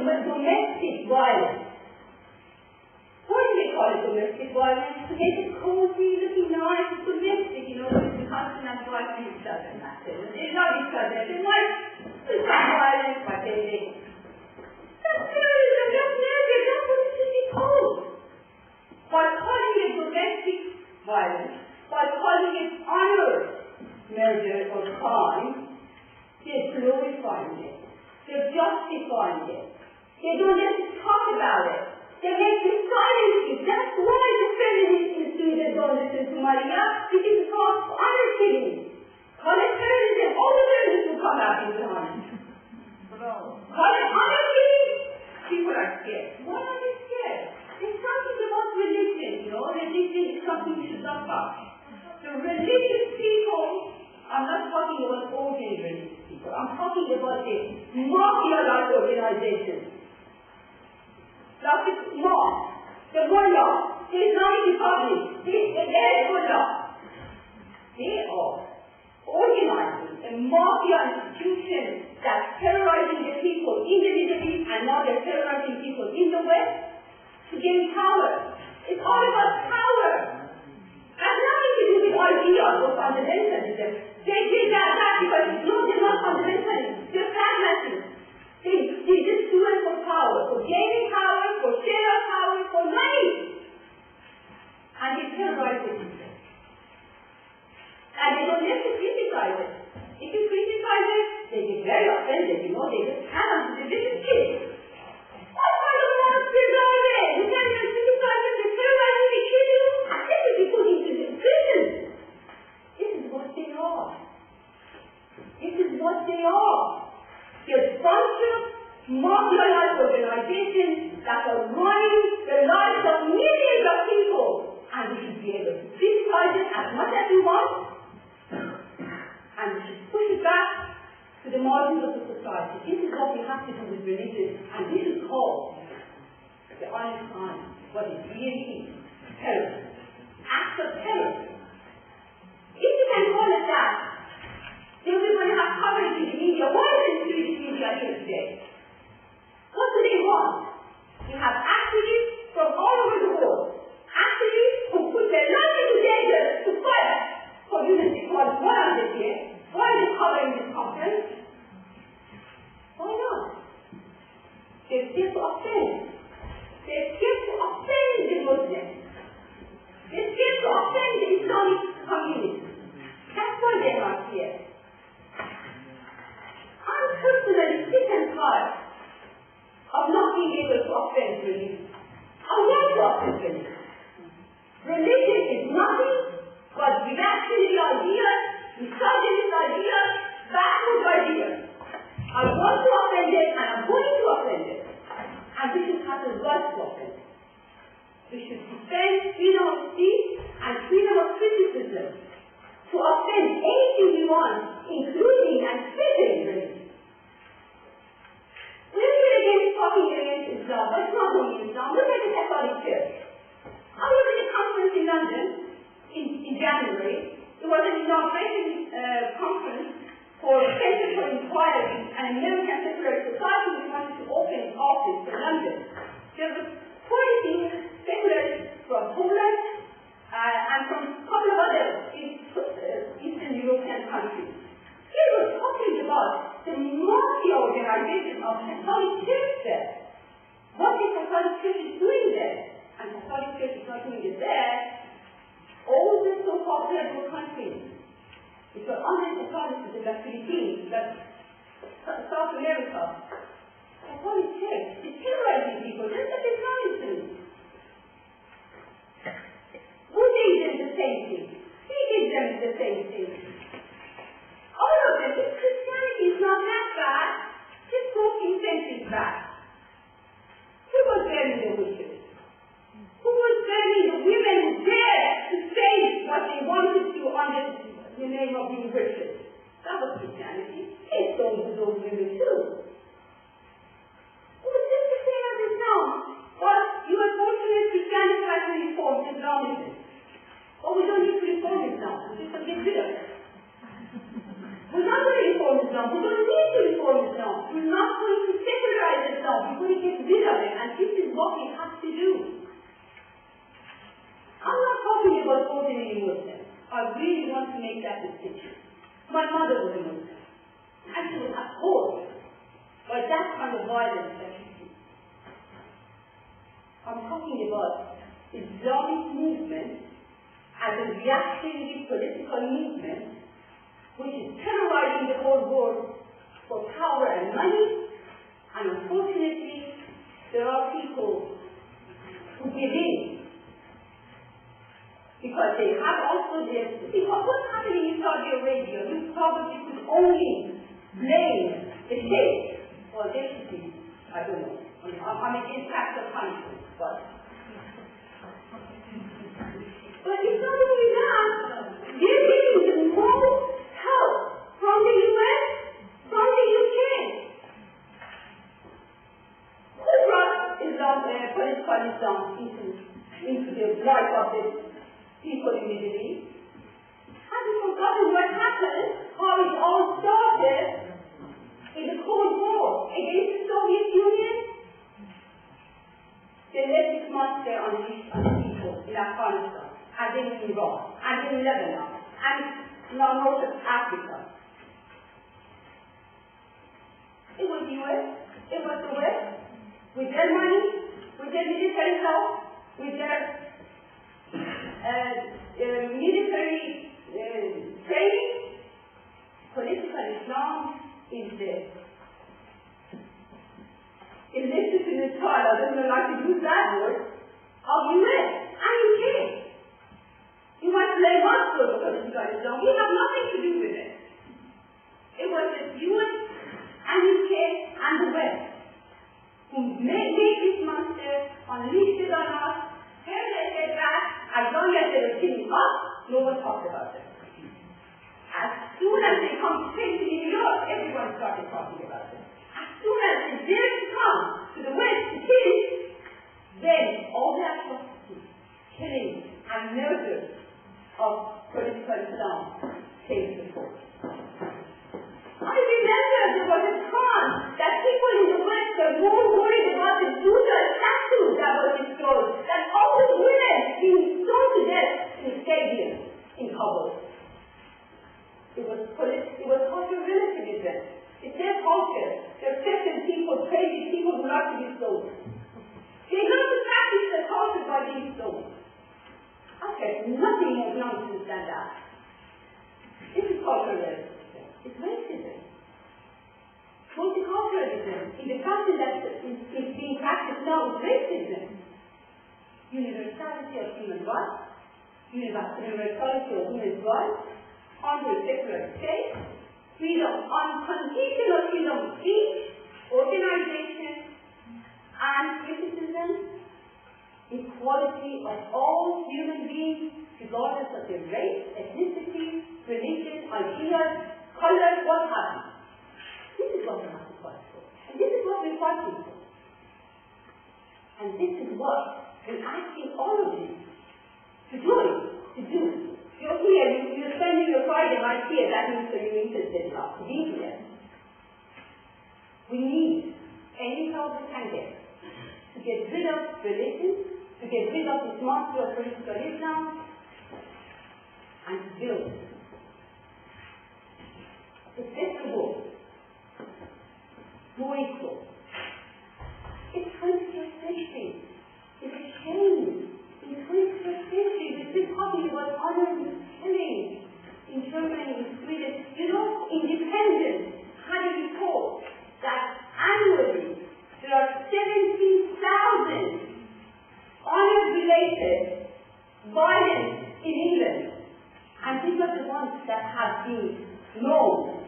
domestic violence. Why do they call it domestic violence? To make it cozy, looking nice, it's domestic, the husband and wife and each other, and that's it. They love each other, they like to have violence, but they that's terrorism, that's murder, that's what it should be called. By calling it domestic violence, by calling it honor murder or crime, they're glorifying it. They're justifying it. They don't let us talk about it. They make you silence it. That's why the feminists in Sweden don't listen to Maria. It is called honor killing. Call it terrorism. All the terrorists will come out in the honor. Call it honor killing. People are scared. Why are they scared? It's something about religion, Religion is something you should not touch. The religious people, I'm not talking about ordinary religious people. I'm talking about the mafia-like organizations. Like the mosque, the mullah, the Islamic Republic, the Hezbollah. They are organizing a mafia institution that's terrorizing the people in the Middle East, and now they're terrorizing people in the West to gain power. It's all about power. It has nothing to do with ideas or fundamentalism. They did that because they're not fundamentalists. They're pragmatists. They just do it for power, for gaining power, for share of power, for money. And they terrorize the people. And they don't have to criticize it. If you criticize it, they get very offended, they just have this kid. What kind of monsters are they? You can't even criticize them, they terrorize you, they kill you, and they should be put into prison. This is what they are. This is what they are. They're a bunch of mafia-like organizations that are running the lives of millions of people. And we should be able to criticize it as much as we want. And we should push it back to the margins of the society. This is what we have to do with religion. And this is called the honest crime. What it really is. Terror. Acts of terror. If you can call it that, then we're going to have coverage in the media. Why isn't the Swedish media here today? What do they want? We have activists from all over the world. Activists who put their life into danger to fight for women's equality. Why are they here? Why are they covering this conference? Why not? They're scared to offend. They're scared to offend the Muslims. They're scared to offend the Islamic community. That's why they're not here. I'm personally sick and tired of not being able to offend religion. I want to offend religion. Religion is nothing but reactionary ideas, misogynist ideas, backward ideas. I want to offend it, and I'm going to offend it. And we should have the right to offend it. We should defend freedom of speech and freedom of criticism to offend anything we want, including and especially religion. When we're against talking against Islam, but it's not only Islam, look at the Catholic Church. I was at a conference in London in January. It was an inauguration conference for Center for Inquiry and American Secular Society. We wanted to open an office in London. There were 42 secularists from Poland and from a couple of other Eastern European countries. They were talking about the mafia organization of Catholic Church there. What the Catholic Church is doing there. And the Catholic Church is not doing it there. All the so-called third world countries, which are under Catholicism, like Philippines, like South America, Catholic Church is terrorizing people. That's what they're trying to do. Buddhism is the same thing. Sikhism is the same thing. All of them, if Christianity is not that bad, just go a few centuries back. Who was burning the witches? Who was burning the women who dared to say what they wanted to under the name of being Christian? That was Christianity. They stoned those women too. It was just the same as Islam. What U.S. I really want to make that distinction. My mother was a Muslim, and she was appalled by that kind of violence that she sees. I'm talking about Islamic movement as a reactionary political movement which is terrorizing the whole world for power and money, and unfortunately there are people who give in because they have also their... See, what's happening in Saudi Arabia, you probably could only blame the state, or they should be, I don't know, I'm against capital punishment, but it's not only that, they're getting the most help from the US, from the UK. Who brought political Islam into the life of the people in the Middle East? Have you forgotten what happened, how it all started in the Cold War against the Soviet Union? They let this monster unleash on the people in Afghanistan, and then in Iraq, and in Lebanon, and now North Africa. It was the US, it was the West, with their money, with their military help, with their military training. Political Islam is there. Illicit trial, I don't like to use that word, of US and UK. You must blame us for political Islam. We have nothing to do with it. It was the US and UK and the West who made this monster, unleashed it on us, here they said that, as long as they were killing us, no one talked about it. As soon as they come straight to New York, everyone started talking about it. As soon as they dared to come to the West to kill, then all the atrocities, killing and murder of political Islam came to the fore. I remember there was a time that people in the West were more worried about the Judah statue that was destroyed than all the women being stoned to death in the stadium in Kabul. It was cultural relativism. It's their culture. They're certain people, crazy people who like to be stoned. They love to practice the culture by being stoned. Okay, nothing more nonsense than that. This is cultural relativism. It's racism. Multiculturalism, in the country that is being practiced now, is racism. Universality of human rights, universality of women's rights, under a secular state, freedom, unconditional freedom of speech, organization, and criticism, equality of all human beings, regardless of their race, ethnicity, religion, ideas, color, what have you. This is what we have to fight for. And this is what we're fighting for. And this is what we're asking all of you to do. You're here, you're spending your Friday night here, that means that you're interested enough to be here. We need any help we can get to get rid of religion, to get rid of this monster of political Islam, and to build a better world, more equal. It's 21st century. It's a shame. In 21st century, we're still talking about honoring killing in Germany, in Sweden. You know, Independence had a report that annually there are 17,000 honor-related violence in England. And these are the ones that have been known.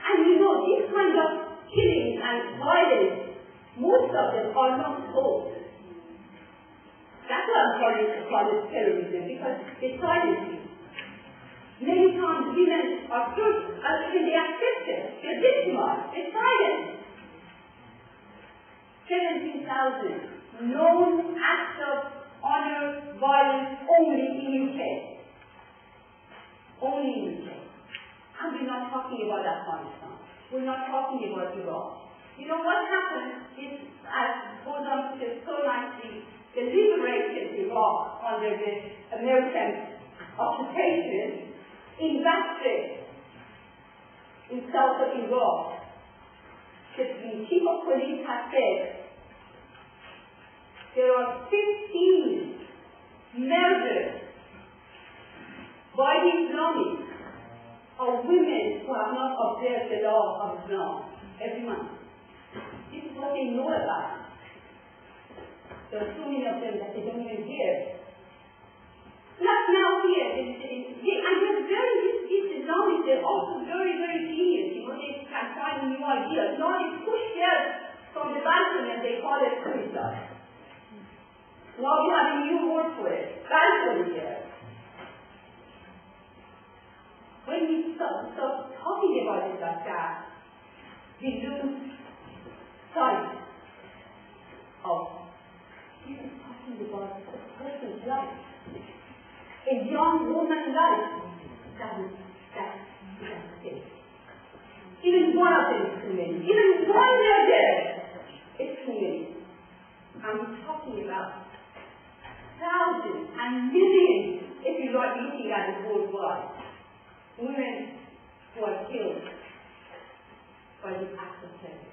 And you know, these kind of killings and violence, most of them are not told. That's why I'm calling it terrorism, because they silence you. Many times women are killed, and even they accept it. They're victimized. They're silenced. 17,000 known acts of honor violence only in UK. Only in UK. And we're not talking about Afghanistan. We're not talking about Iraq. You know what happened is, as goes on to say so nicely, they liberated Iraq under the American occupation in Basra, in south of Iraq. The chief of police has said there are 15 murders by the Islamists of women who have not observed the law of Islam every month. This is what they know about. There are so many of them that they don't even hear. Not now here, and they're these Islamists, they're also very, very genius. You know, they can find new ideas. Now they push them from the balcony and they call it suicide. Now we have a new word for it, balcony there. When we start talking about it like that, we lose sight of this is talking about a person's life. A young woman's life, that's it. Even one of them is too many. Even one murder is too many. And we're talking about thousands and millions, if you like, looking at it worldwide. Women who are killed by the act of terrorism.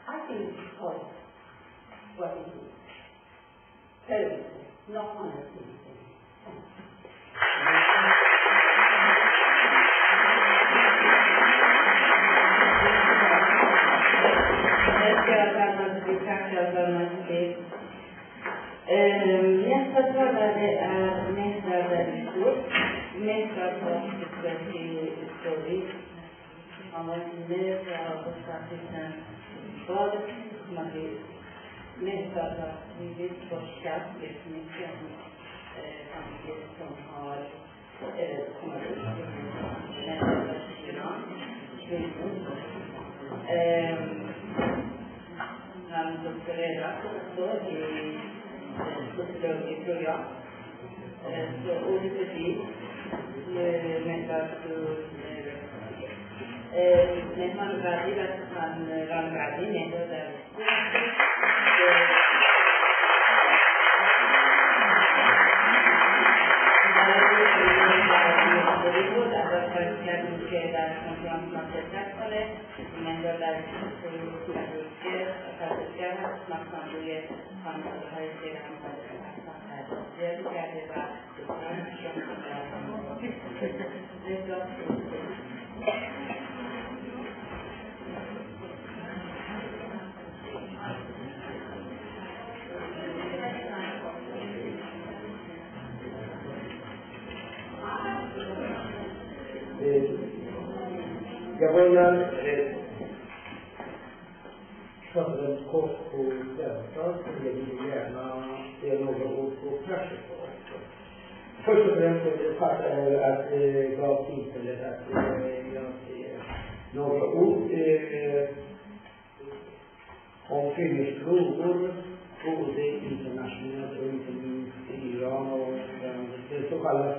I think it's called what it is. Terrorism, not honesty. Nästa talare är mästare i historia. Han var med och statistiken både som har blivit mästare har blivit forskat mycket om familjer som har kommit ut med Iran, kvinnor. Han doktorerat också i sociologi, tror jag. Så ordet men han var i med där. Jag börjar prata väldigt kort på svenska, men jag vill gärna se några ord på persiska också. Först och främst vill jag tacka att det gav tillfället att jag ser några ord om kvinnors frågor, både internationellt och inte minst i Iran och det så kallade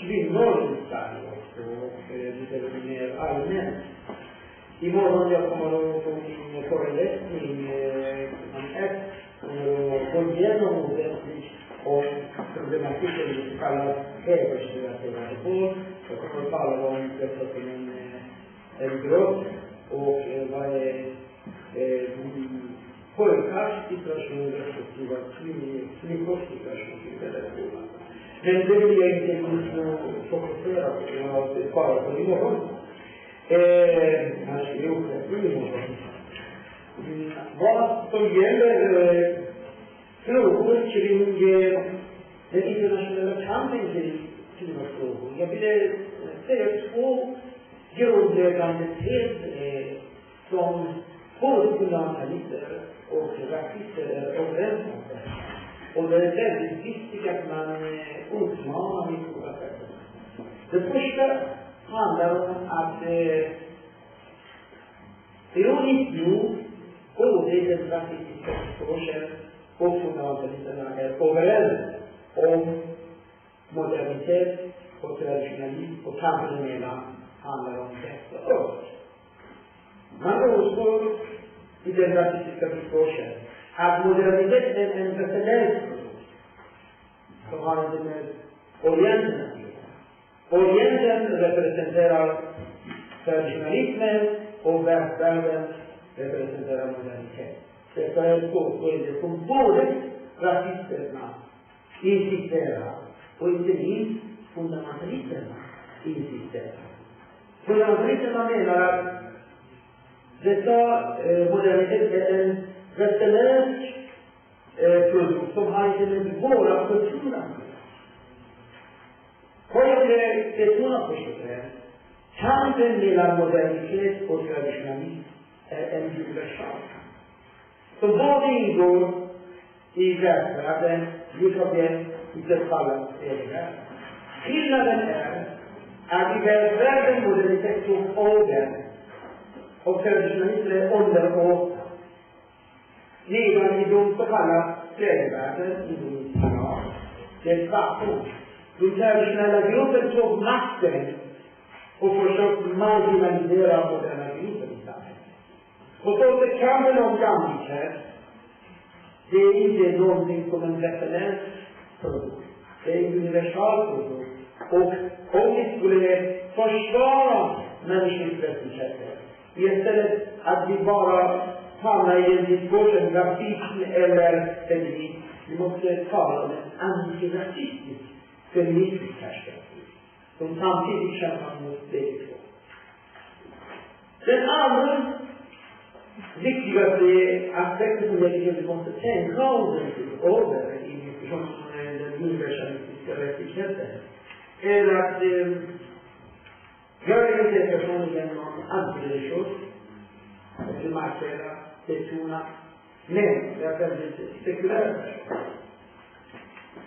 kvinnor i Sverige också och lite mer allmänt. Imorgon jag kommer att få min föreläsning om och gå igenom ordentligt om problematiken i så kallad hedersrelaterade våld. Jag kommer att tala om detta som en grupp och vad är pojkars situation respektive flickors situation i relationen. Men det vill jag inte fokusera på. Jag sparar på imorgon. Vad som gäller frågor kring den internationella kampen kring kvinnofrågor. Jag vill säga två grundläggande teser som både fundamentalister och rasister är överens om det. Och det är väldigt viktigt att man utmanar ifrågasätter. Det första handlar om att ironiskt nog både den rasistiska förståelsen och fundamentalisterna är överens om modernitet och traditionalism och kampen emellan handlar om detta upp. Man påstår i den rasistiska förståelsen att modernitet är en västerländsk produkt som har inte med Orienten att göra. Orienten representerar traditionalismen och västvärlden representerar modernitet. Detta är påstående som både rasisterna insisterar och inte minst fundamentalisterna insisterar. Fundamentalisterna menar att detta modernitet är en västerländsk produkt som har inte med våra kulturer. Vad jag vill betona först är kampen mellan modernitet och traditionalism är en universal som både ingår i västvärlden lika väl i det fallet är. Skillnaden är att i västvärlden modernitet tog över och traditionalism är underordnad. Medan i de så kallade tredjevärlden, Indonesien, det är tvärtom. De traditionella grupper tog makten och försökte marginalisera moderna grupper i samhället. Och så är kampen om jämlikhet, det är inte någonting som en västerländsk produkt. Det är en universal produkt. Och om vi skulle försvara människors rättigheter, istället att vi bara hamnar i en diskussion rasism eller feminism, vi måste tala om en antirasistisk feministisk perspektiv som samtidigt kämpar mot det. Den andra viktigaste aspekten som jag tycker vi måste tänka över i diskussionen om den universalistiska rättigheten är att jag är inte personligen någon antireligiös eller markera, betona, men jag är väldigt sekulär.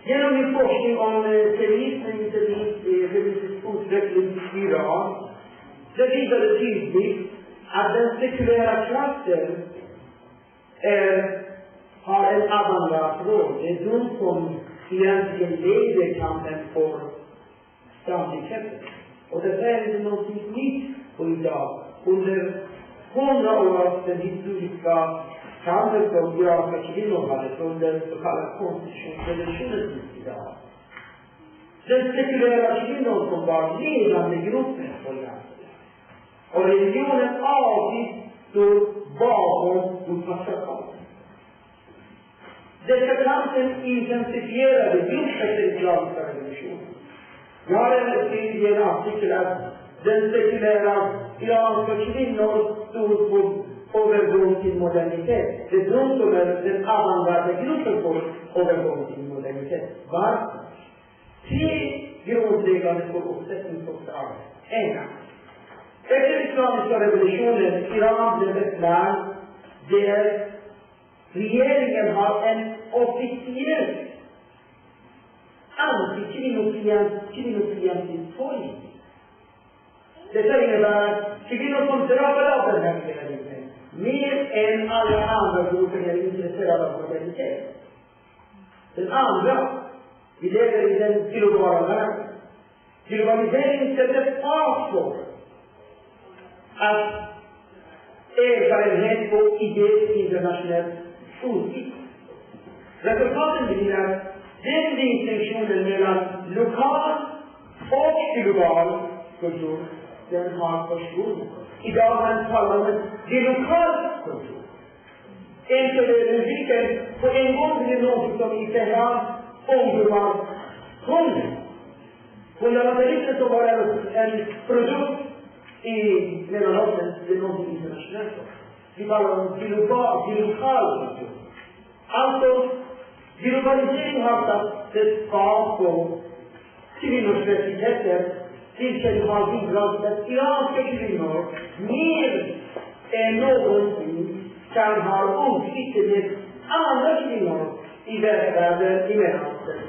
Genom min forskning om feminism, inte minst feministisk utveckling i Iran, det visade tydligt att den sekulära klassen har en avantgarde-roll. Det är de som egentligen leder kampen för stabiliteten. Och det är inte något nytt på idag. Under 100 år av den historiska kampen som iranska kvinnor hade från den så kallade konstitutionsrevolutionen idag. Den sekulära kvinnor som var ledande gruppen på landet. Och religionen alltid står bakom de patriarkaten. Dessa kampen intensifierade just efter islamiska revolutionen. Jag har skrivit i en artikel att den sekulära iranska kvinnor stod på övergång till modernitet. Det är de som är den avantgarde gruppen på övergång till modernitet. Varför? 3 grundläggande förutsättningar för kravet. En. Efter islamiska revolutionen, Iran blev ett land där regeringen har en officiell anti-kvinnofientlig politik. Detta innebär att kvinnor som drabbade av den här regeringen mer än alla andra grupper är intresserade av modernitet. Den andra, vi lever i den globala världen. Globaliseringen sätter fart på att erfarenhet och idé internationellt utbyte. Resultaten blir att den distinktionen mellan lokal och global kultur, den har försvunnit. Idag man talar om det lokala kultur. Musiken på en gång blir något som i Teheran ungdomar sjunger. Fundamentalismen som var en produkt i Mellanöstern, det är något internationellt. Vi talar om global kultur. Alltså, globalisering har satt ett fart på kvinnors rättigheter, vilket har bidragit till att iranska kvinnor mer än någonsin kan ha utbyte med andra kvinnor i världen i Mellanöstern.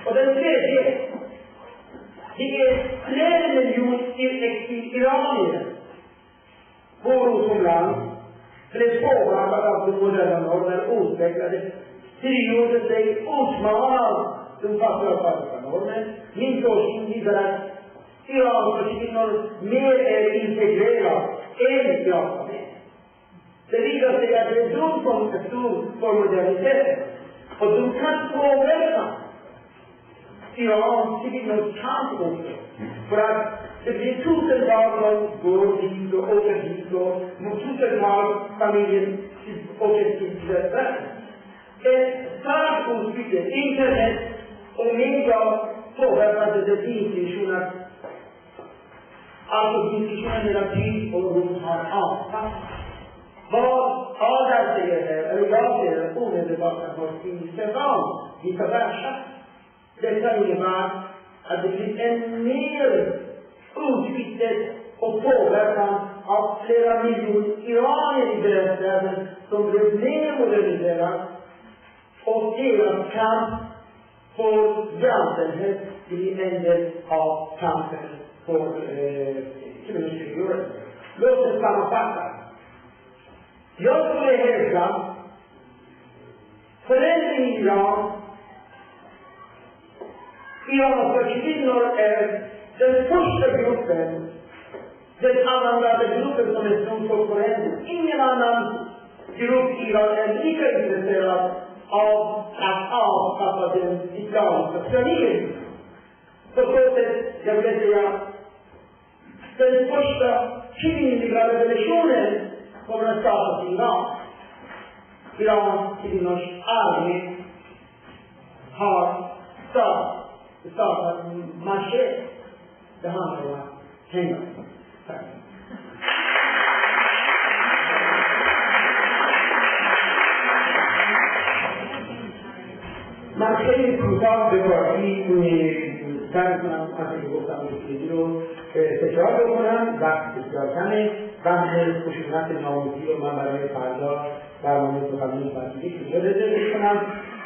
Och den tredje, det är flera miljoner iranier bor utomlands, blev påverkade av de moderna normer och utvecklade, tillgjorde sig utmanad de patriarkaliska normer. Min forskning visar att iranska kvinnor mer är integrerade än iranska män. devido a que agricultura por modernidad, o de un campo oberto, Iran sitting on camp open, para det blir tusentals av gårdhit och åker hit och tusentals familjer åker till detta. Ett starkt utbyte, internet och media påverkade det institutioner. Alltså institutioner mellan tid och rum har avsatt. Vad Adar säger här, eller jag säger omedelbart att vår inställning i förvärlden. Detta innebär att det blir en mer utbyte och påverkan av flera miljoner iranier i världen som blev mer moderniserade och deras kamp för jämställdhet blir en del av kampen för kvinnors. Låt oss sammanfatta. Jag skulle hävda förändring i Iran för kvinnor är den första gruppen, den använda gruppen som är stor för förändring. Ingen annan grupp i Iran är lika intresserad av att avskaffa den islamiska sionismen. På så sätt, jag vill säga, den första kvinnliga revolutionen kommer att startas i Iran. Irans kvinnors armé har startat marscher. Det handlar om att hänga. Tack. Man kan ju totalt bevara i därför att det går samtidigt i specialdomaren, specialkanne, vann positionat namnutio man برای فردا برنامه سخنرانی فرهنگی که یادتون میکنم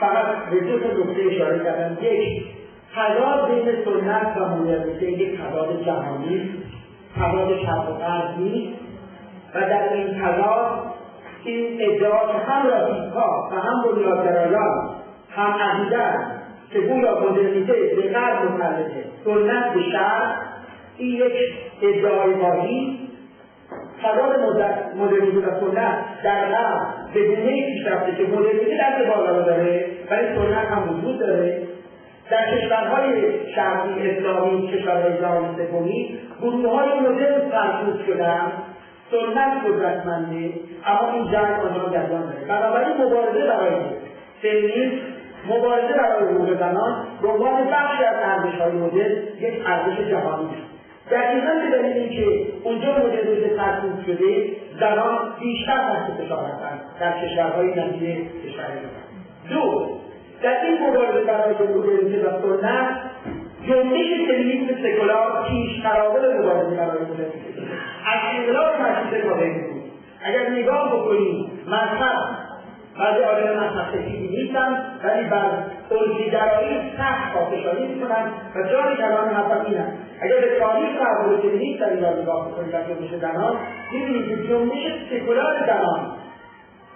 فقط به دو تا نکته اشاره کردم. یک، تضاد بین سنت و مدرنیته یک تضاد جهانی، تضاد شرق و غرب نیست و در این تضاد این ادعا که هم راسیست‌ها و هم بنیادگرایان هم عقیده‌اند که گویا مدرنیته به غرب متعلقه، سنت به شرق، این یک ادعای واهی. تضاد مدرنیته و سنت در غرب به گونه‌ای پیش رفته که مدرنیته دست بالا داره ولی سنت هم وجود داره. در کشورهای شرقی اسلامی، کشورهای جهان سومی، گروه‌های مدرن سرکوب شدن، سنت قدرتمنده، اما این جنگ آنها جریان داره. بنابراین مبارزه برای فمینیسم، مبارزه برای حقوق زنان به عنوان بخشی از ارزش‌های مدرن یک ارزش جهانی است. دقیقاً به دلیل اینکه اونجا مدرنیته سرکوب شده، زنان بیشتر تحت فشار هستند در کشورهای نظیر کشور ما. دو، در این مبارزه برای مدرنیته و سنت جنبش فمینیسم سکولار پیشتراول مبارزه برای مدرنیته از انقلاب مشروطه تا امروز اگر نگاه بکنید مذهب بعضی آدم مذهب سفیدی نیستن ولی بر الگوگرایی سخت پافشاری میکنن و جای کلام حرفم اینه. اگر به تاریخ تحول فمینیسم در ایران نگاه بکنید در جنبش زنان میبینید که جنبش سکولار زنان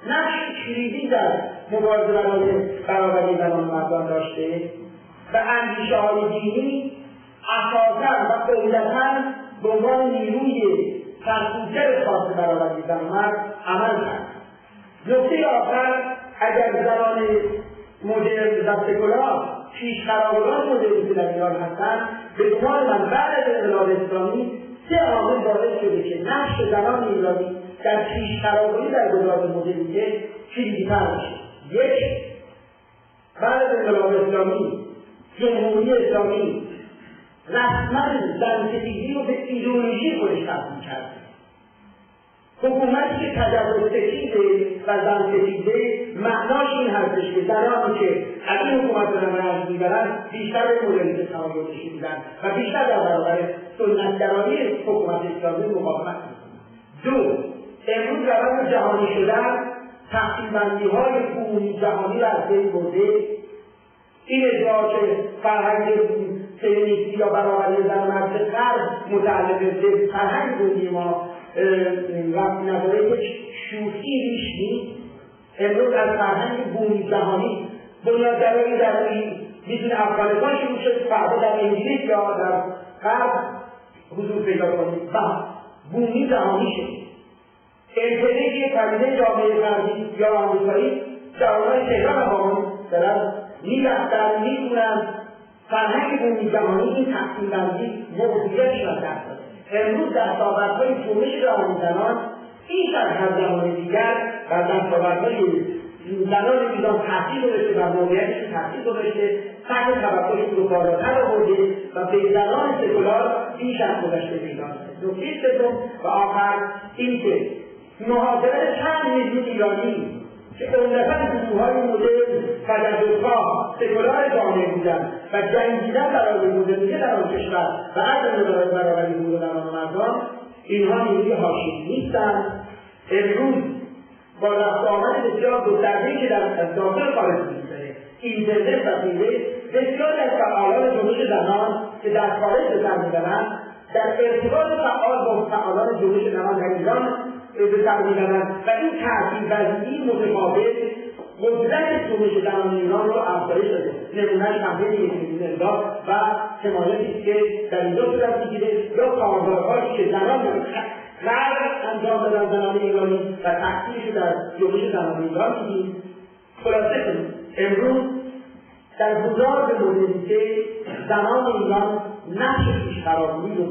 نقش کلیدی در مبارزه برای برابری زنان و مردان داشته و اندیشه‌های دینی اساساً و عمدتاً به عنوان نیروی سرکوبگر خاص برابری زن و مرد عمل کرد. نکته آخر، اگر زنان مدرن و سکولار پیشقراوران مدرنیته در ایران هستند، به گمان من بعد از انقلاب اسلامی سه عامل باعث شده که نقش زنان ایرانی در پیشقراوری در گذار مدرنیته کلیدی‌تر بشه. یک، بعد از انقلاب اسلامی جمهوری اسلامی رسما زنستیزی رو به ایدئولوژی خودش تبدیل کرد. حکومتی که تجاوزستیزه و زنستیزه معناش این هستش که زنانی که از این حکومت رو رنج میبرن بیشتر به مدرنیته تمایل نشون میدن و بیشتر در برابر سنتگرایی حکومت اسلامی مقاومت میکنن. دو، امروز روند جهانی شدن تقسیم‌بندی‌های بومی جهانی را از بین برده. این ادعا که فرهنگ فمینیستی یا برابری زن و مرد غرب متعلق به فرهنگ بومی ما ربطی نداره، یک شوخی ریش نیست. امروز از فرهنگ بومی جهانی بنیادگرایی در این میتونه افغانستان شروع شد، فردا در انگلیس یا در غرب حضور پیدا کنید و بومی جهانی شد. ابتدای یک پدیده جامعه غربی یا آمریکایی جوانان تهران هم با من دارن میرفتن میخونن فرهنگ بومی جهانی این تقسیم بندی موضوعیتش را دست داد. امروز دستاوردهای جنبش جهانی زنان بیش از هر زمان دیگر بر دستاوردهای زنان ایران تاثیر گذاشته و موقعیتشون تاثیر گذاشته، سطح توقعشون رو بالاتر آورده و به زنان سکولار بیش از گذشته میدان. نکته سوم و آخر اینکه مهاجرت چند میلیون ایرانی که عمدتاً گروه‌های مدرن و تجربه‌کار سکولار جامعه بودند و جنگیدن برای مدرنیته در آن کشور و عدم برابری حقوق زنان و مردان، اینها نیروی حاشیه‌ای نیستند. امروز با رفت آمد بسیار گسترده‌ای که در داخل خارج وجود داره، اینترنت و غیره، بسیاری از فعالان جنبش زنان که در خارج به سر می‌برند در ارتباط فعال با فعالان جنبش زنان در ایران به سر می‌برند و این تأثیرپذیری متقابل قدرت جنبش زنان ایران رو افزایش داده. نمونه‌اش کمپین 1 میلیون امضا و حمایتی که در اینجا صورت می‌گیره یا کارزارهایی که زنان غرب انجام دادن زنان ایرانی و تأثیرش رو در جنبش زنان ایران می‌دیم. خلاصه کنیم امروز در گذار به مدرنیته زنان ایران نقش پیشقراری رو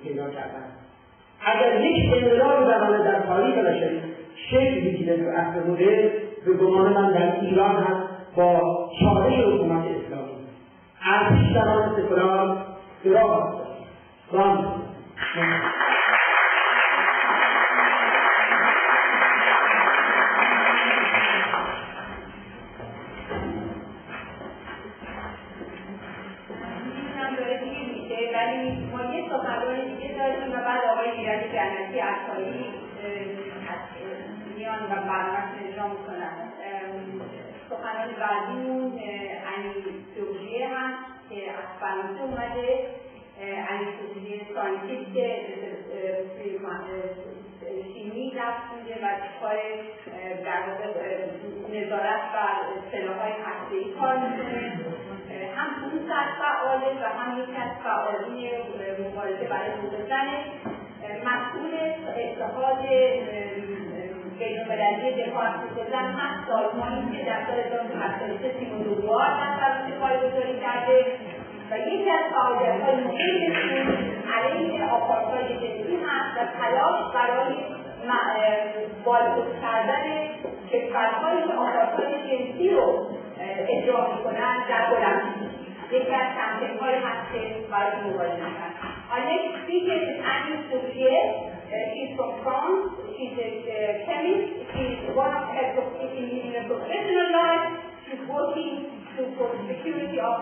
پیدا کردن. اگر یک انقلاب زنانه در تاریخ بشری شکل بگیره در عصر مدرن، به گمان من در ایران هم با چالش حکومت اسلامی ارزش زنان سکولار سراغ دارد. و بعد آقای ایرانی جنتی عطایی میان و برنامه‌شون اجرا میکنن. سخنان بعدیمون علی سوژه هست که از فرانسه اومده. علی سوژه ساینتیست که شیمی درس میده و کار در واقع نظارت بر سلاح‌های هسته‌ای کار میکنه. هم اون سر فعاله و هم یکی از فعالین مبارزه برای حقوق زنه. مسئول اتحاد بین‌المللی دفاع از حقوق زن هست، سازمانی که در سال 1983 سیمون دوبار در فرانسه پایه‌گذاری کرده و یکی از فعالیت‌های مهمشون علیه آپارتاید جنسی هست و تلاش برای بازگشت کردن کشورهایی که آپارتاید جنسی رو اجرا میکنن در بلندی. یکی از کمپین‌های هست که برای مبارزه میکنن. Our next speaker is Annie Sougier. She's from France. She's a chemist. She's one of her in her professional life. She's working for the security of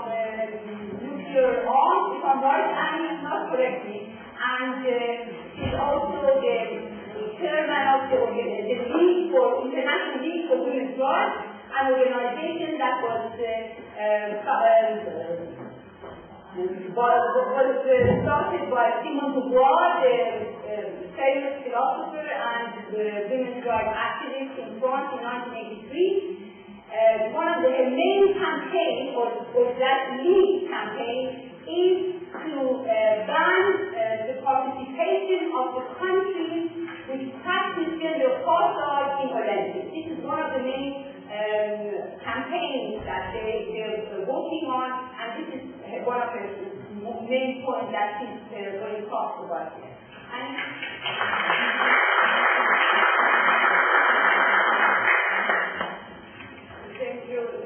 nuclear arms, if I'm right, Annie, not correctly. And she's also the chairman of the League for International League for Women's Rights, an organization that was started by Simone de Beauvoir, the famous philosopher and women's rights activist in France in 1983. One of the main campaigns, or that lead campaign, is to ban the participation of the countries which practice gender apartheid in Olympics. This is one of the main campaigns that they're working on, and this is one of the main points that she's going to talk about here.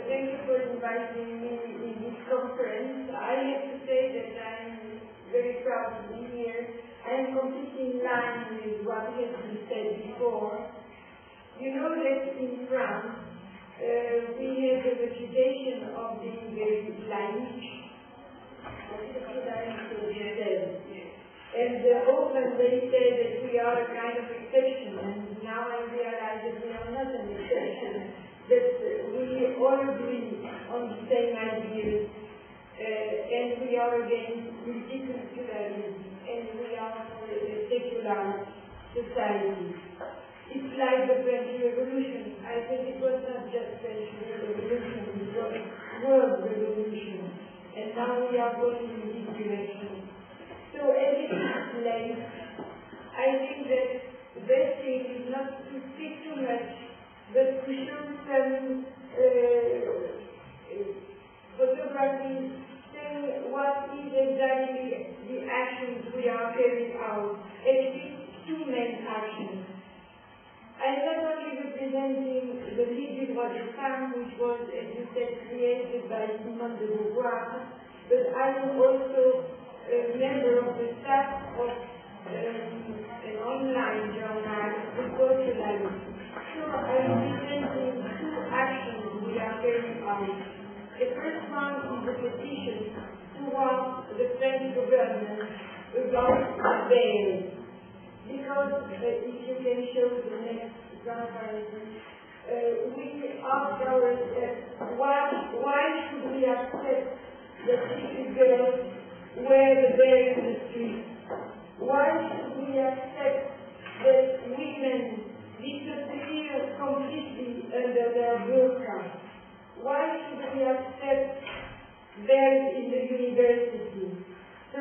Thank you for inviting me in this conference. I have to say that I'm very proud to be here. I am completely in line with what has been said before. You know that in France, we have the reputation of being very laïque. And often they say that we are a kind of exception, and now I realize that we are not an exception, that we all agree on the same ideas, and we are against multiculturalism, and we are for a secular society. It's like the French Revolution. I think it was not just French Revolution, it was World Revolution. And now we are going in this direction. So as it is late, I think that the best thing is not House, and it is two main actions. I'm not only representing the Ligue des droits des femmes, which was, as you said, created by Simone de Beauvoir, but I am also a member of the staff of an online journal, The Socialist. So I'm presenting two actions we are carrying out. The first one is the petition towards the French government about the bail. Because if you can show the next transparency, we ask ourselves why should we accept that these girls wear the veil in the street? Why should we accept that women disappear completely under their burqa? Why should we accept veils in the university? So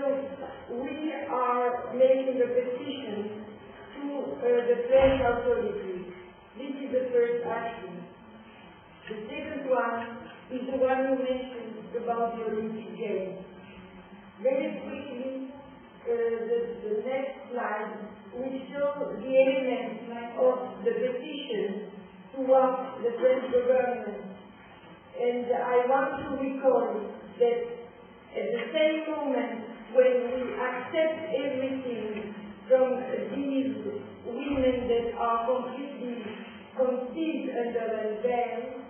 we are making a petition to the French authorities. This is the first action. The second one is the one you mentioned about the Olympic Games. Very quickly, the next slide will show the elements of the petition towards the French government. And I want to recall that at the same moment when we accept everything from these women that are completely concealed under a veil,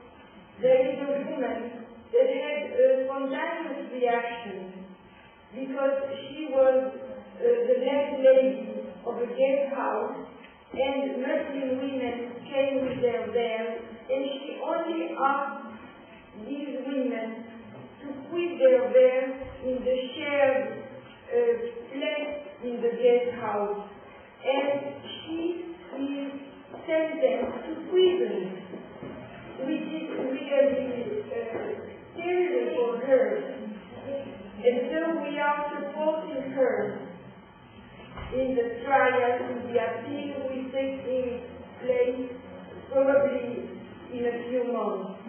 there is a woman that had a spontaneous reaction because she was the next lady of a guest house, and Muslim women came with their veil, and she only asked these women to quit their veil in the shared place in the guest house, and she is sentenced to prison, which is really terrible for her. And so we are supporting her in the trial, in the appeal will take place probably in a few months.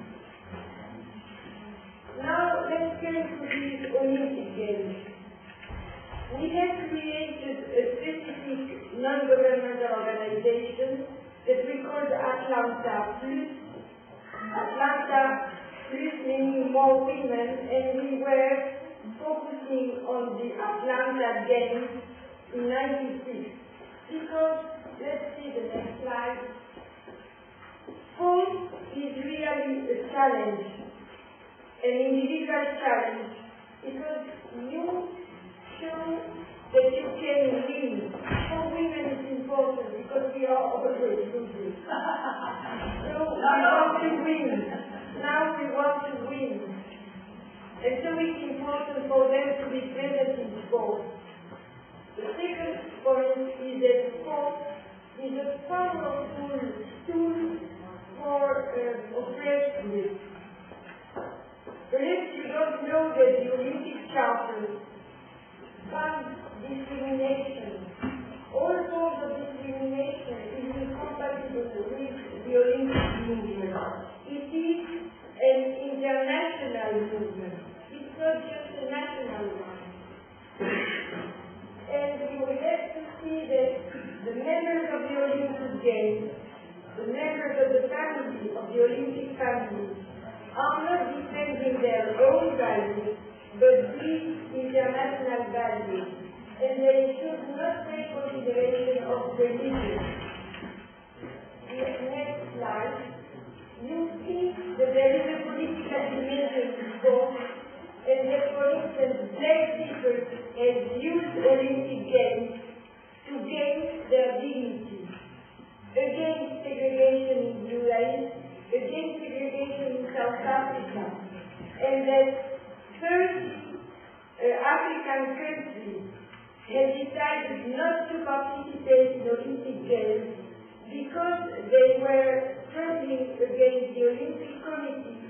Now let's get to these Olympic Games. We have created a specific non-governmental organization that we call Atlanta Plus. Atlanta Plus meaning more women, and we were focusing on the Atlanta Games in '96. Because, let's see the next slide, sport is really a challenge, an individual challenge, because you show that you can win. For women it's important because we are always losing. So we want to win. Now we want to win. And so it's important for them to be present in sport. The second point is that sport is a powerful tool for oppression. Perhaps you don't know that the Olympic Charter bans discrimination. All forms of discrimination is incompatible with the Olympic movement. It is an international movement. It's not just a national one. And you will have to see that the members of the Olympic Games, the members of the family, of the Olympic family, are not defending their own values, but these international values, and they should not take consideration of religion. Next slide. You see that there is a political dimension to sport, and that, for instance, black people have used Olympic Games to gain their dignity, against segregation in US, against segregation in South Africa, and that 30 African countries have decided not to participate in Olympic Games because they were struggling against the Olympic Committee,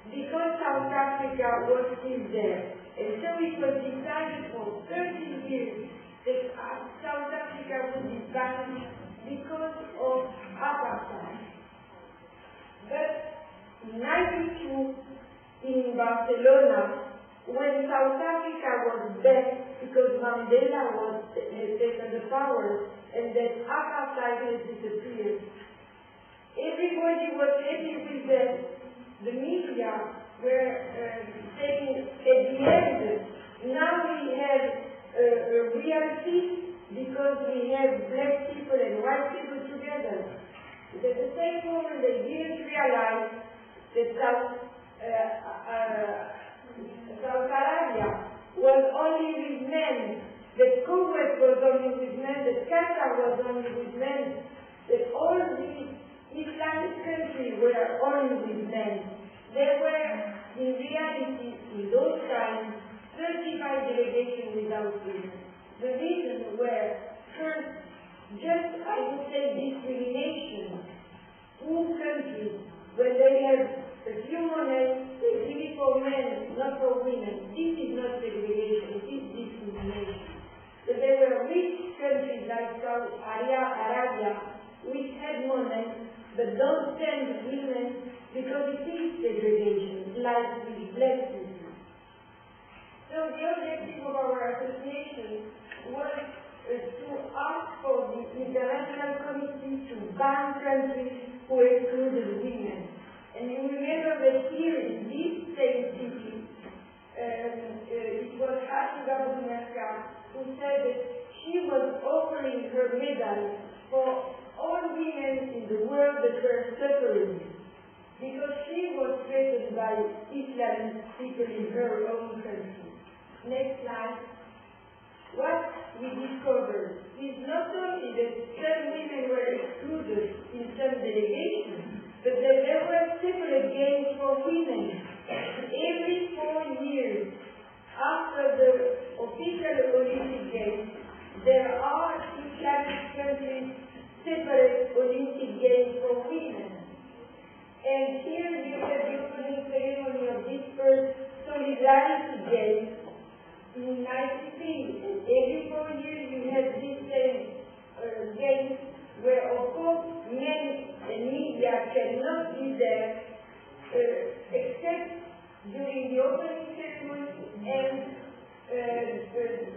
because South Africa was still there. And so it was decided for 30 years that South Africa would be banned because of apartheid. But in '92, in Barcelona, when South Africa was best because Mandela had taken the power and that apartheid had disappeared. Everybody was happy with that. The media were saying at the end, now we have a reality because we have black people and white people together. But at the same moment they didn't realize that South Arabia was only with men, that Kuwait was only with men, that Qatar was only with men, that all these Islamic countries were only with men. There were, in reality, in those times, 35 delegations without women. The reasons were, first, just, I would say, discrimination. Poor countries, when they have a few money, they give it for men, not for women. This is not segregation, it is discrimination. But there were rich countries like Saudi Arabia, which had money, but don't send women because it is segregation, like with black people. So the objective of our association was to ask for the International Committee to ban countries who excluded women. And you remember that here in this same city, it was Hashida Bumerka who said that she was offering her medal for all women in the world that were suffering, because she was threatened by Islamic people in her own country. Next slide. What we discovered is not only that some women were excluded in some delegations, but that there were separate games for women. Every 4 years after the official Olympic Games, there are Islamic countries separate Olympic Games for women. And here you have the opening ceremony of this first Solidarity Games in 93. And every 4 years you have this same games where, of course, men and media cannot be there except during the opening ceremony and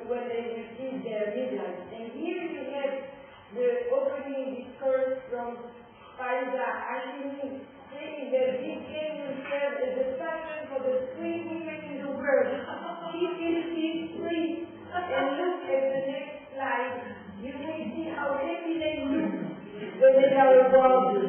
when they receive their medals. And here you have the opening discourse from Faiza Hashimi saying that this game will serve as a pattern for the free women in the world. She will feel free. And look at the next slide. You will see how happy they look when they are abroad.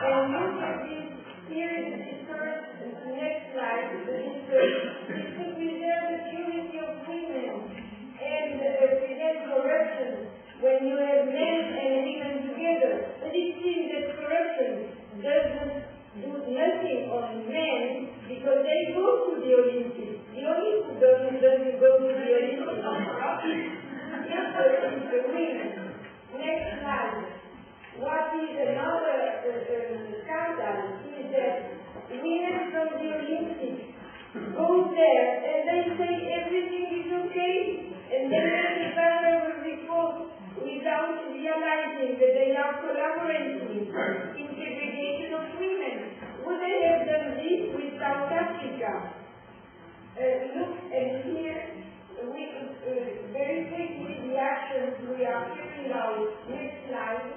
And look at this. Here is the discourse. Next slide. The discourse. It will preserve the purity of women and prevent corruption when you have men and women together. But it seems that corruption doesn't do nothing on men because they go to the Olympics. The only who doesn't go to the Olympics is the women. Next slide. What is another scandal is that women from the Olympics go there and they say everything is okay, and then the panel will report without realizing that they are collaborating in segregation of women. Would they have done this with South Africa? Look, and here we very quickly the actions we are carrying out. Next slide.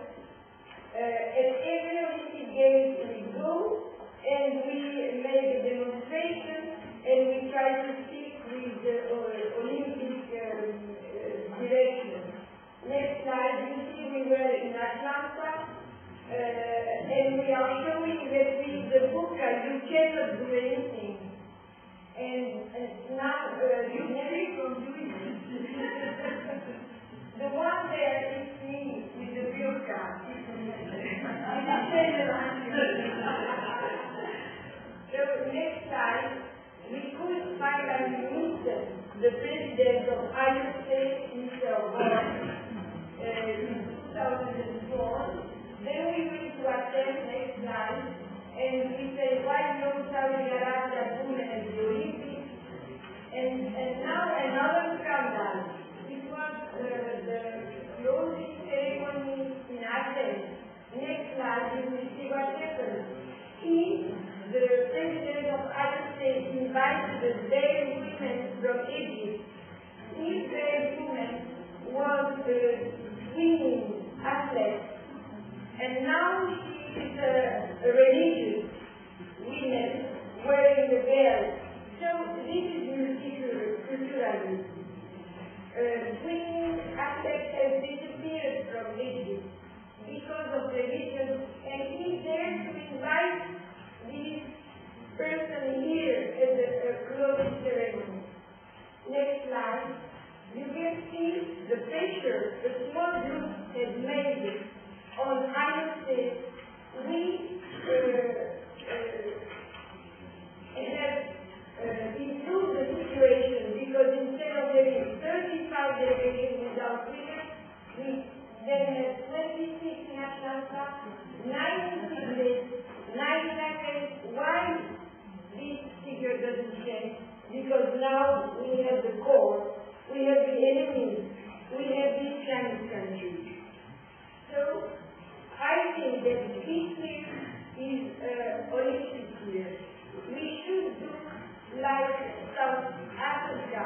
At every Olympic Games we go and we make a demonstration and we try to stick with the Olympic direction. Next slide, you see we were in Atlanta and we are showing that with the burqa you cannot do anything. And now you never conclude. The one there is me with the burqa. So next slide, we could finally meet the president of IFC, Mr. Obama, in 2004. Then we went to attend, next slide, and we said, why no Saudi Arabia women at the Olympics? And now another scandal. It was the closing ceremony in Athens. Next slide, you will see what happened. The president of other states invited their women from Egypt. If their women was swimming athlete, and now she is a religious woman wearing the veil. So this is multiculturalism. Women athletes have disappeared from Egypt because of religion, and if they're to invite this person here at the closing ceremony. Next slide. You can see the pressure the small group has made on Iowa State. We have improved the situation because instead of having 35 delegations without women, we then have 26 national staff, 9 cities, 9 languages. Why this figure doesn't change? Because now we have the core, we have the enemies, we have the Islamic countries. So I think that this year is holistic year. We should do like South Africa.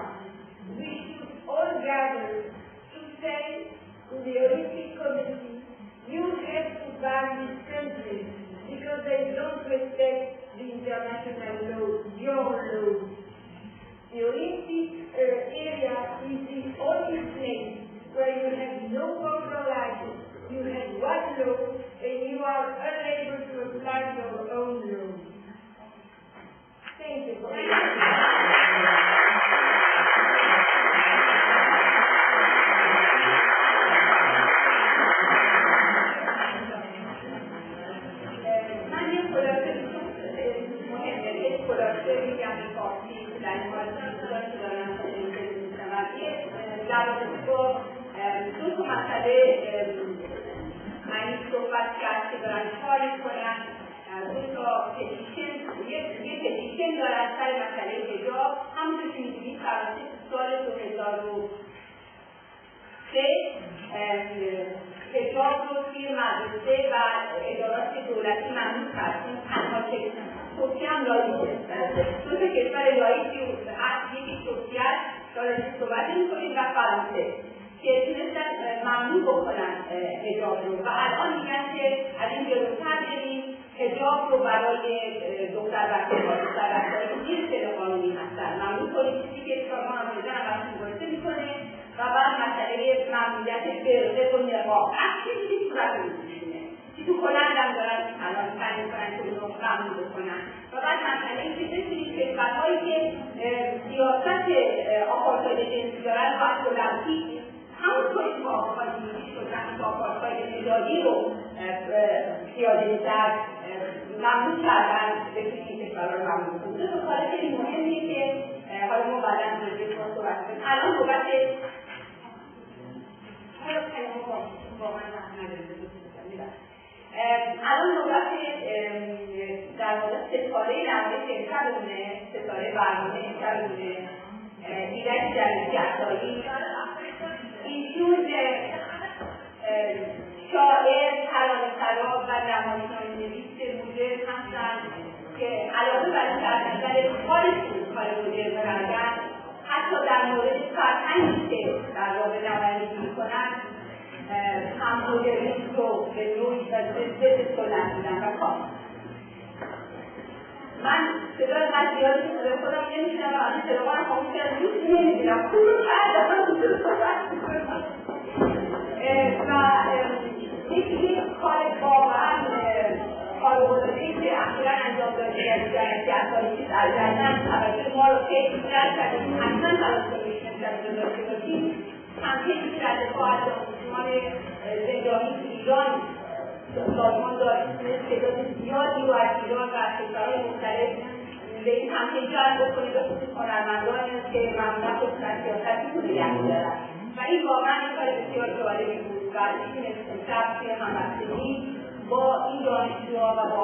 We should all gather to say to the Olympic Committee, you have to ban these countries because they don't respect the international law, your law. The Olympic area is the only place where you have no border lines, you have one law, and you are unable to apply your own law. Thank you for دو مسئله من صحبت کرد که دارن کار میکنن دو تا پتیشن یه پتیشن دارن سر مسئله حجاب همونطور که میدونید توسط سال 2003 حجاب رو توی مدرسه و ادارات دولتی ممنوع کرد این تنها توصیه هم لایق هستن دو تا کشور لایقی یکی ترکیه داره صحبت میکنید و فرانسه که تونستن ممنوع بکنن حجاب رو و الان میگن که از این جلوتر بریم حجاب رو برای دختر بچه‌هایی که زیر سن قانونی هستن ممنوع کنیم چیزی که شما هم بزن هم مبارزه میکنه و بعد مسئله ممنوعیت برقه و نقاب هر چیزی که صورت میکنه که تو هلند هم دارن الان سعی میکنن که اون رو ممنوع بکنن و بعد مسئله این که بتونید کشورهایی که سیاست آپارتاید جنسی دارن و اتلانتیک همونطوری که آقای دیگری شدن با آپارتاید نژادی رو سیاده‌تر ممنوع کردن به کشی کشورها رو ممنوع کنید. دو کار خیلی مهمیه که حالا ما بعدا راجعش صحبت کنیم. الان نوبت در واقع ستاره نمایش امشبمونه ستاره برنامه امشبمونه ایرج جلیلی عطایی ایشون شاعر، ترانه‌سرا و نمایشنامه‌نویس مدرن هستند که علاوه بر کارشون کار مدرن کردن حتی در مورد فرهنگی که در واقع نمایندگی می‌کنند هم مدرنیسم رو به نوعی ضد سنت بودن و کار من صدا قد زیادی که صدا خودم نمی‌شنم و من صدا من خاموش کردم نمی‌بینم خوب رو کردم و یک کار واقعا خارق‌العاده‌ای که اخیراً انجام داده از جمعیت افرادی که در جریان توجه ما رو خیلی بیشتر کردیم حتما تلاش کنیم امشب داشته باشیم کمپینی که در دفاع از دانشجویان زندانی تو ایران سازمان داریم تعداد زیادی رو از ایران و از کشورهای مختلف به این کمپین جلب بکنیم به خصوص هنرمندانی که معمولا خودشون سیاستی رو نگه می‌دارن و این واقعا یک کار بسیار جالبی بود و می‌تونیم امشب توی همبستگی با این دانشجوها و با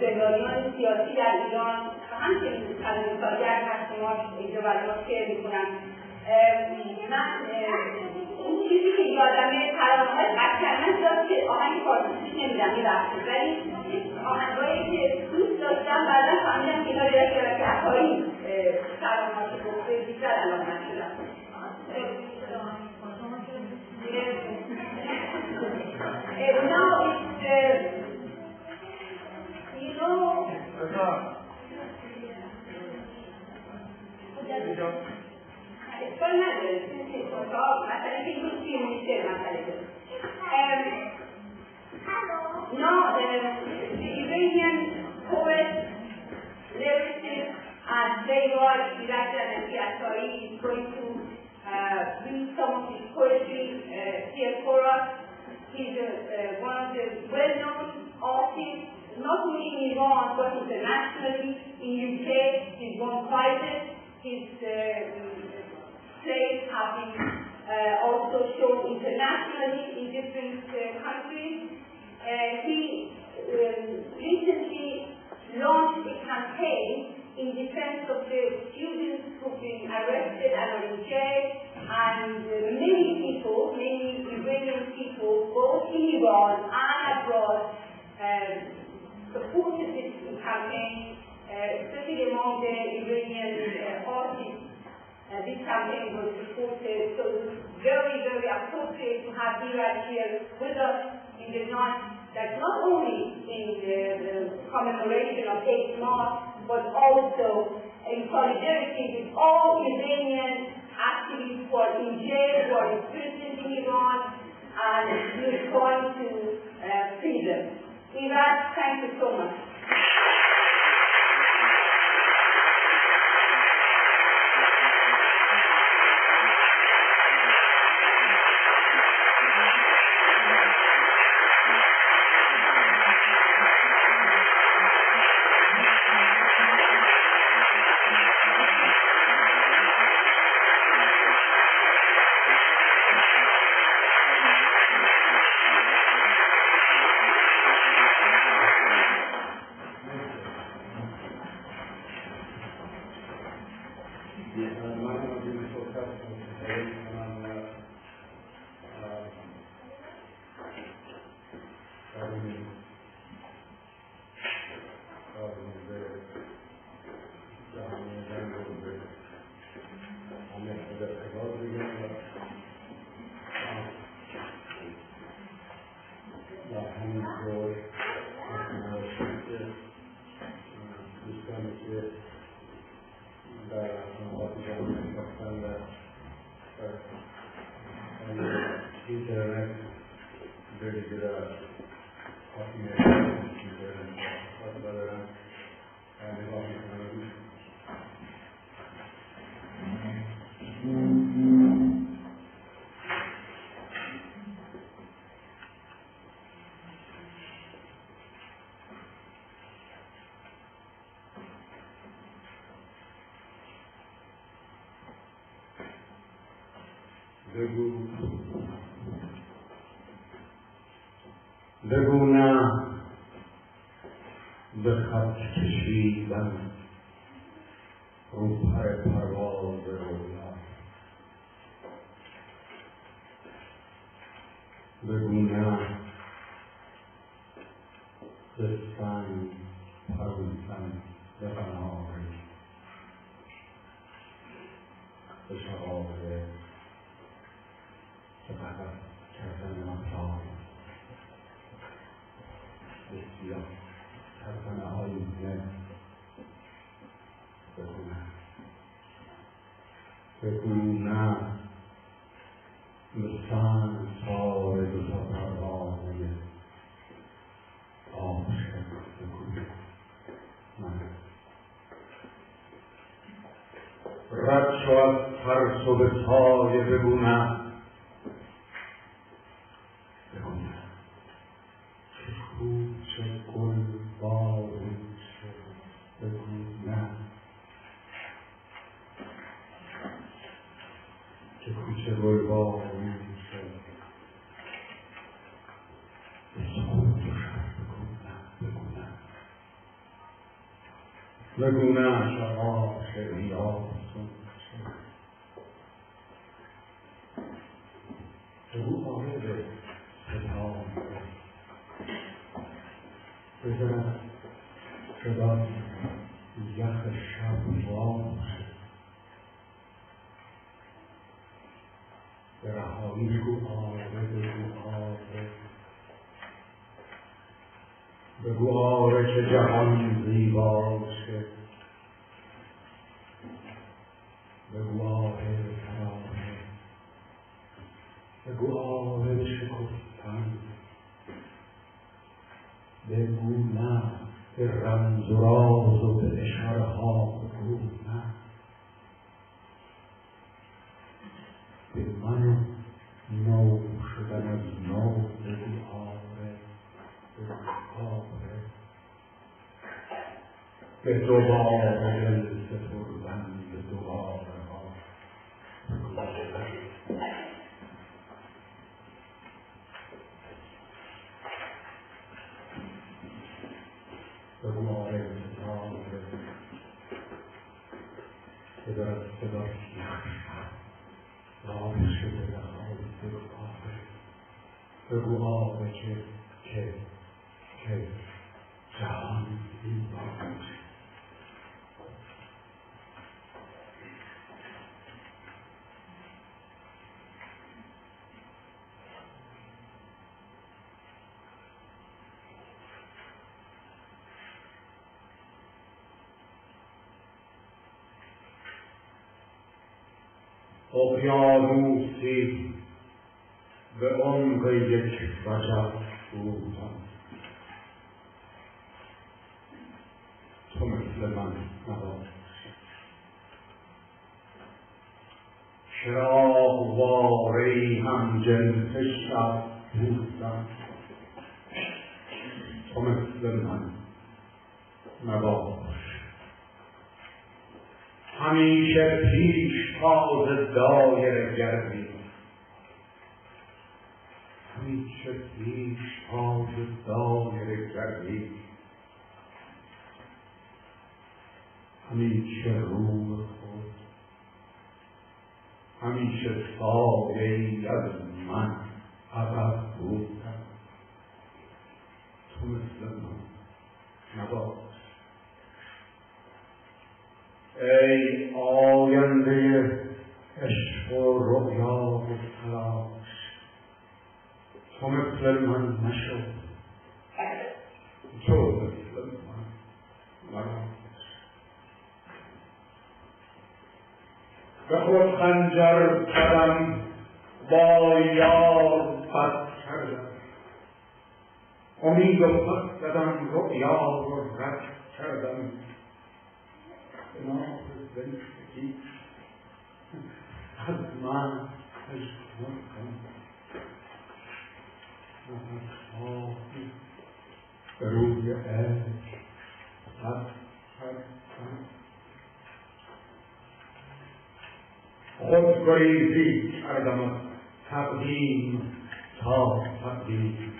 زندانیان سیاسی در ایران و همچنین تلویزیون‌گر هستیماش اینجا برای ما شعر می‌کنن. من اون چیزی که یادمه ترانه‌های قطعاً جاست که آهنگ فارسیش نمیدم میبخشید ولی آهنگایی که دوست داشتم بعدا فهمیدم که اینا در عطایی سلامات گفته بیشتر علامت شدم. No, it's you know اشکال نداره مثلا که این فیلم میشه No, the Iranian poet, lyricist, and playwright Irajan Al-Fiatari is going to read some of his poetry here for us. He's one of the well-known artists, not only in Iran but internationally. In UK, he's won prizes. His plays have been also shown internationally in different countries. He recently launched a campaign in defense of the students who've been arrested and are in jail, and many people, many Iranian people, both in Iran and abroad, supported this campaign, especially among the Iranian artists. This campaign was supported, so it was very, very appropriate to have Iraj here with us in the night, that's not only in the commemoration of 8mart, but also in solidarity with all Iranian activists who are in jail, who are imprisoned in Iran, and we're trying to free them. Iraj, thank you so much. بگو نه به خط کشیدن رو پر پرواز رویا، بگو نه به سنگ پرویدن به قناری، به شقاقه به قدر کردن مطلعی، بسیار کردن آینه، بگو نه به سنگ سار دو تا پروانه عاشق، بگو من رد شو از ترس و به سایه، بگو نه، بگو نه که کوچه گل باریشه، بگو نه که کوچه گل باریشه، به سکوت و شب، بگو نه، بگو نه، بگو نه شقاق شعریاتون، بگو آمده ستام بزند شدان یخ شب وام به رهایی بگو آره بگو آره بگو آره که جهان زیباشه بگو آره ترانه بگو آره شکفتن بگو نه به رمز و راز و به اشاره ها بگو نه به من نو شدن از نو بگو آره بگو آره به دوباره دل سپردن به دوباره ها بگو آره بگو آره آره صدا راه شده رهایی بگو آره بگو آره که جهان زیباست اقیانوسی به عمق یک وجب بودم تو مثل من نباش چراغ واره‌ای هم جنس شب بودم تو مثل من نباش همیشه پیش تاز دایره گردی همیشه پیش تاز دایره گردی همیشه روح خود همیشه سایه‌ای از من عقب بودم تو مثل من نباش ای آینده عشق و رؤیا و تلاش تو مثل من نشو تو مثل من نباش به خود خنجر زدم با یار بد کردم امید و پس زدم رؤیا و رد کردم نام زندگی از من اجتماع کن نفس‌هایی به روی عشق خود گریزی کردم از تقدیم تا تقدیم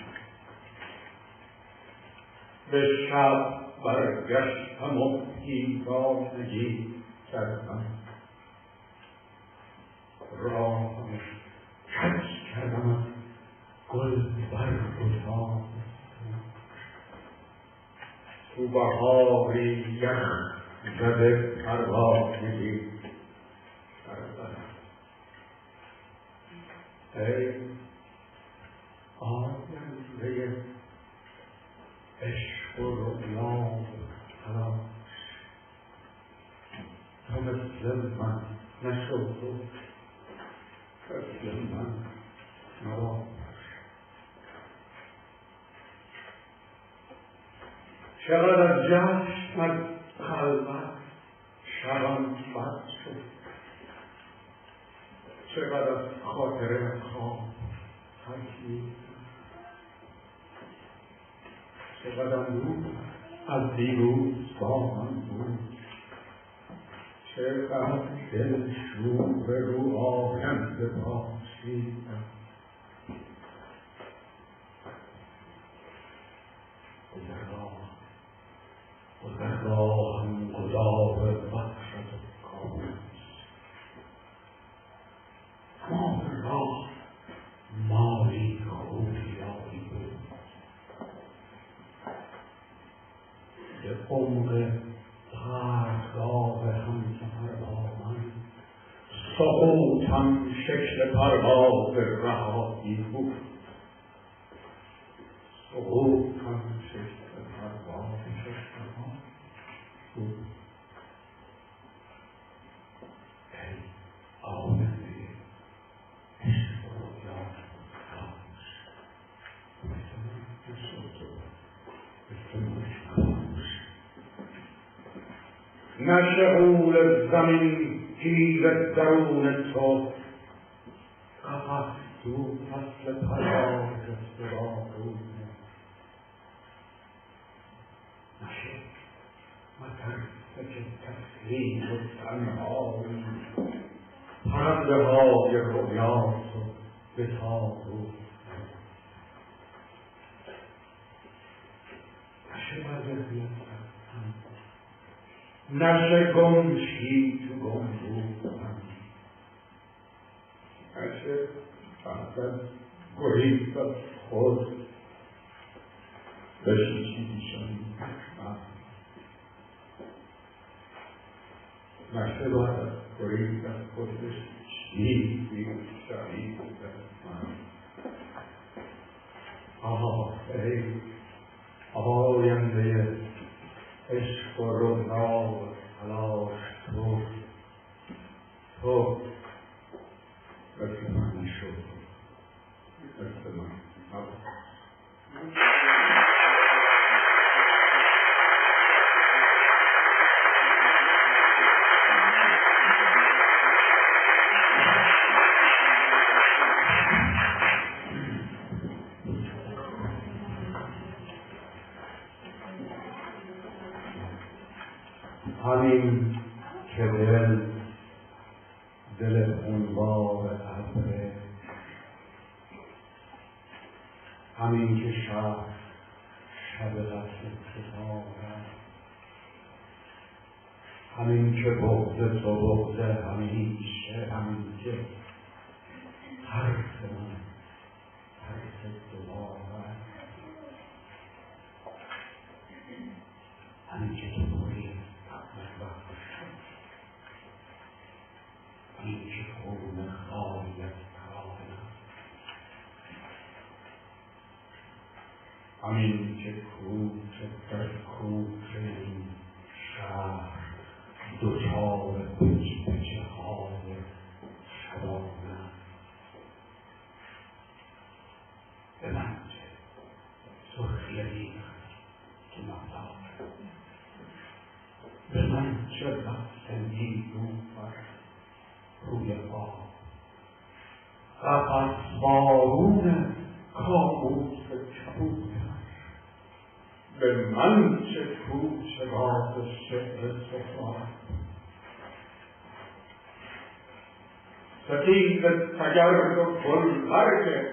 به شب برگشتم و پیرانگی کردم راهم کج کردم از گل برگزار تو بهاری یخ زده پروانگی کردم ای آینده عشق و رؤیا و تلاش تو مثل من نشو تو مثل من نباش چقدر از جشن از خلوت شبم بد شد چقدر از خاطره خواب ترکید چقدر امروز از دیروز با من بود چقدر دل شور رو آینده باشیدم گذرگاهم گداز وحشت و کابوس تمام راه مالی خوبیایی بود سقوطم شکل پرواز رهایی بود، سقوطم شکل پرواز رهایی بود. ای آینده عشق و رویا باش، نه شغول زمین گیر درون تو، قفس تو فصل پرواز سراغونه، نشد مترسه که تسلیم و تنهایی، پرنده های رویات و بتابونه، نشه برگردیم نشه گمشی تو گم بودم، نشه اصلا گریز از خود بشی چیزیشان نشه باید از گریز از خود بشی چیزی بودم. ای آینده عشق و رویا و تلاش تو مثل من شد، مثل من همین که دل خونبار ابره، همین که شب قتل ستاره، همین که بغض تو بغض همیشه، همین که حرف من حرف دوباره، همین که تو بوری این که خون خواهی از ترانم، همین که کوچه در کوچه این شهر دوچار پچه های شبانم، به من چه سرخی ریخت تو مطار، به من چه رفتنی دوبر روی آب، قفس بارون کابوس کبوتر، به من چه کوچه راز شعر سفار، ستیز تگرد و گلبرگ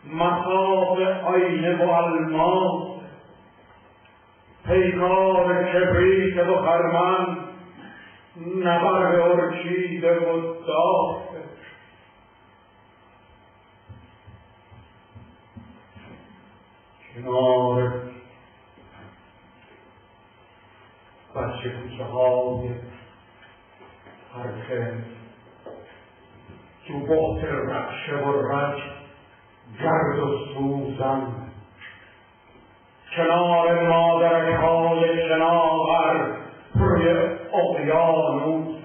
مصاب آینه و الماس، پیکار کبریت و خرمن نبرد ارچیده و دافته، کنار بچه کوچه های حرکه تو بخت رقشه و رج گرد و سوزن، کنار مادرک های شناور روی اقیانوس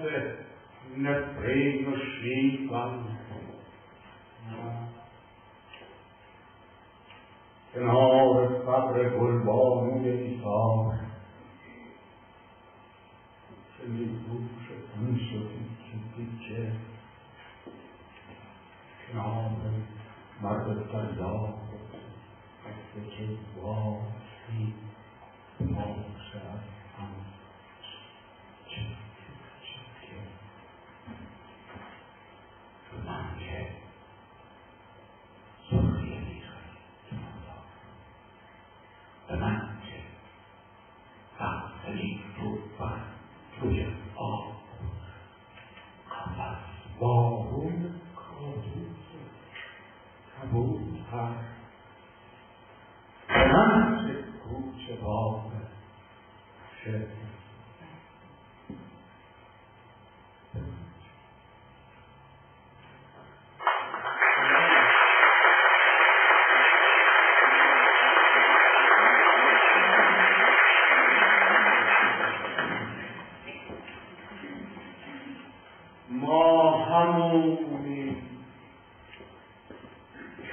نفرین و شیون، کنار صبر گلبانوی ایثار که نیزوش اون شدی که دیگه، کنار مرد دریا حفظ که واسی پاشه از هم چکه من که سرخی میخوای تو مدار، به من که رفتنی تو بر توی آب، قفس بارون کابوس کبوتر، به من که کوچه باغ شعر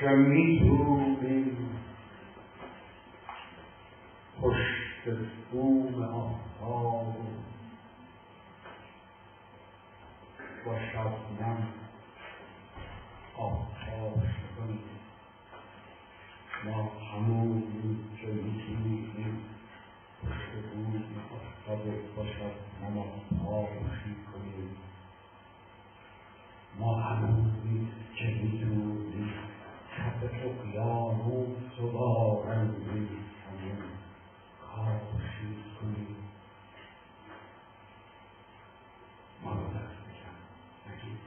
که می‌دونیم پشت بوم آفتاب با شبنم آفتابش کنیم. ما همونی که می‌تونیم پشت بوم آفتاب با شبنم آفتابشی کنیم. ما همونی که می‌دونیم کف اقیانوس و با رنگی همون کاشی کنیم. ما رو دست بکن نگید،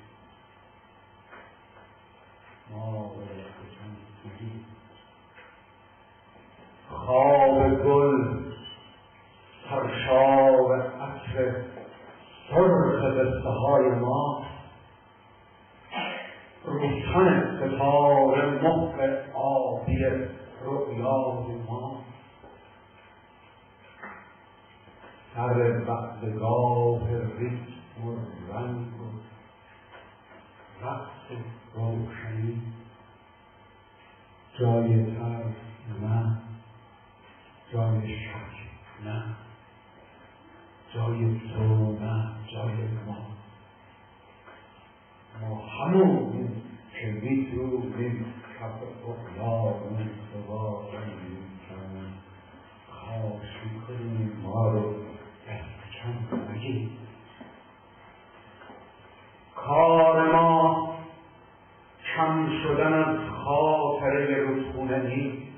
ما رو دست بکن نگید. خواب گل سرشار عطر سرخ قصه های ما، روشن ستاره مهر آبی رؤیای ما. سر وقتگاه ریتم و رنگ و رقص و روشنی، جای ترس نه، جای شک نه، جای تو نه، جای ما. ما همونی که می‌دونیم کف اقیانوس و با رنگی همون کاشی کنیم. ما رو دست کم نگید. کار ما کم شدن از خاطره رودخونه نیست.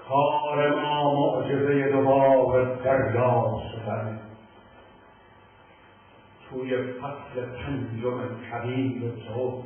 کار ما معجزه دوباره دریا شدن توی فصل پنجم کبیر تو